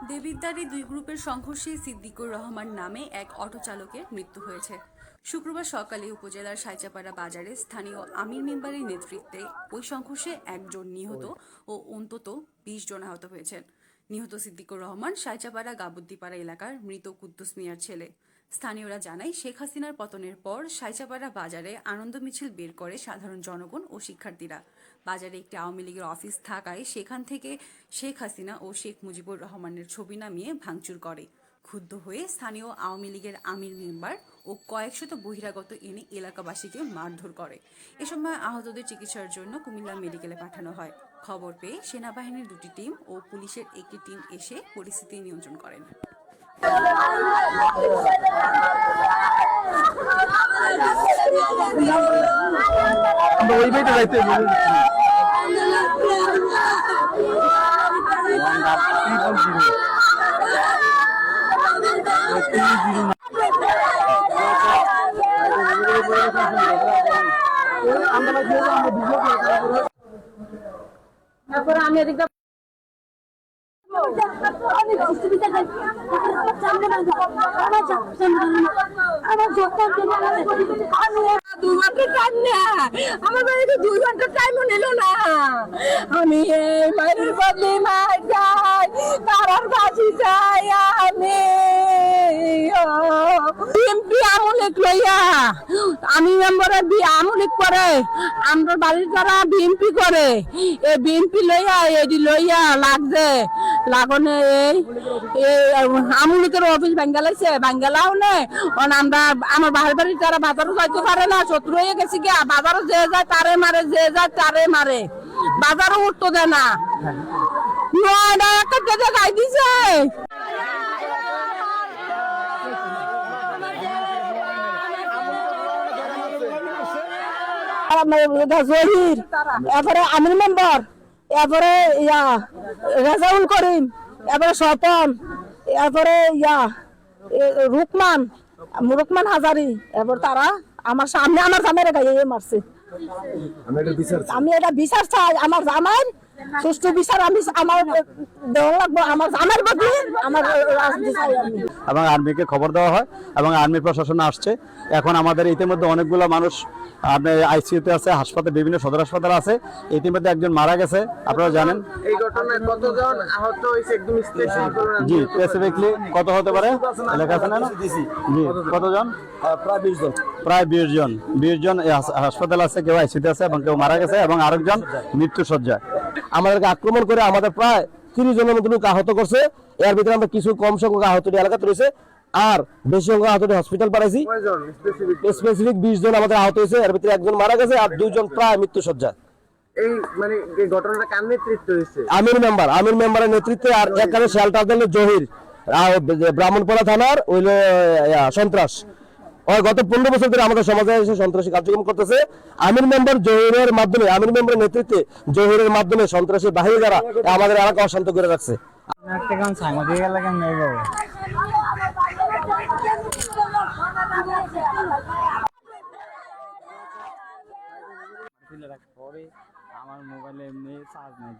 দেবিদ্বারে দুই গ্রুপের সংঘর্ষে সিদ্দিকুর রহমান নামে এক অটো চালকের মৃত্যু হয়েছে। শুক্রবার সকালে উপজেলার সাইচাপাড়া বাজারে স্থানীয় আমির মেম্বারের নেতৃত্বে ওই সংঘর্ষে একজন নিহত ও অন্তত ২০ জন আহত হয়েছেন। নিহত সিদ্দিকুর রহমান সাইচাপাড়া গাবুদ্দিপাড়া এলাকার মৃত কুদ্দুস মিয়ার ছেলে। স্থানীয়রা জানায়, শেখ হাসিনার পতনের পর সাইচাপাড়া বাজারে আনন্দ মিছিল বের করে সাধারণ জনগণ ও শিক্ষার্থীরা। বাজারে একটি আওয়ামী লীগের অফিস থাকায় সেখান থেকে শেখ হাসিনা ও শেখ মুজিবুর রহমানের ছবি নামিয়ে ভাঙচুর করে। ক্ষুব্ধ হয়ে স্থানীয় আওয়ামী লীগের আমির মেম্বার ও কয়েকশত বহিরাগত এনে এলাকাবাসীকে মারধর করে। এ সময় আহতদের চিকিৎসার জন্য কুমিল্লা মেডিকেলে পাঠানো হয়। খবর পেয়ে সেনাবাহিনীর দুটি টিম ও পুলিশের একটি টিম এসে পরিস্থিতি নিয়ন্ত্রণ করেন। আমি এদিকে আমার বাড়িতে 2 ঘন্টা টাইমও নিল না। আমি এই মায়ের বদলে মার যাই, তারার বাঁচি যাই। আমি বিএমপি আমলিক লইয়া আমি মেম্বারে আমলিক করে, আমরা বাড়ির যারা বিএমপি করে এই বিএমপি লইয়া এডি লইয়া লাগছে লাগনে এই আমলিকের অফিস বাঙ্গালাইছে বাঙ্গালাও নে আমরা আমার বাড়ির বাড়ির যারা বাজারও যাইতে পারে না, শত্রু হয়ে গেছে গিয়া বাজারও যে যায় তারে মারে, যে যায় তারে মারে, বাজারও উঠতে দেয় না। 9টা একটা গাই দিছে। জহির, এরপরে আমির মেম্বার, এরপরে রেজাউল করিম, এরপরে স্বপন, এরপরে রুকমান হাজারি, এরপর তারা আমার সামনে আমার জামাইরে গাইয়ে মারছে। আমি এটা বিচার চাই, আমার জামাই সুষ্ঠু বিচার আমি আমার দেওয়া লাগবো, আমার জামাইর বদলে আমার রাজনীতি চাই আমি। এবং আর্মিকে খবর দেওয়া হয় এবং আর্মি প্রশাসন আসছে। এখন আমাদের ইতিমধ্যে অনেকগুলো মানুষ আপনার আইসিইউতে আছে, হাসপাতালে বিভিন্ন সদর হাসপাতাল আছে। ইতিমধ্যে একজন মারা গেছে, আপনারা জানেন। এই ঘটনায় কতজন আহত হয়েছে একদম স্পেসিফিক করুন। জি, স্পেসিফিকলি কত হতে পারে লেখা আছে না? জি, কতজন? প্রায় 20 জন। প্রায় 20 জন। 20 জন হাসপাতাল আছে, কেউ আইসিইউতে আছে এবং কেউ মারা গেছে এবং আরেকজন মৃত্যু সজ্জায়। আমাদেরকে আক্রমণ করে আমাদের প্রায় 30 জনের মতো লোক আহত করছে। এর ভিতরে আমরা কিছু কম সংখ্যক আহত এলাকাতে রয়েছে, আর বেশি সংখ্যক আহত হসপিটাল পাঠাইছি। স্পেসিফিক 20 জন আমাদের আহত হয়েছে, এর ভিতরে একজন মারা গেছে আর 2 জন প্রায় মৃত্যু সজ্জায়। এই মানে এই ঘটনাটা কার নেতৃত্বে হয়েছে? আমির মেম্বারের নেতৃত্বে, আর এখানে শেল্টার দিল জহির, ব্রাহ্মণপাড়া থানার ওই সন্ত্রাস। গত 15 বছর ধরে আমাদের সমাজে এসে সন্ত্রাসী কার্যক্রম করতেছে। আমির মেম্বার জহিরের মাধ্যমে, আমির মেম্বারের নেতৃত্বে জহিরের মাধ্যমে সন্ত্রাসী বাহিনী যারা আমাদের এলাকা অশান্ত করে রাখছে। আমার মোবাইলে এমনি চার্জ নাই।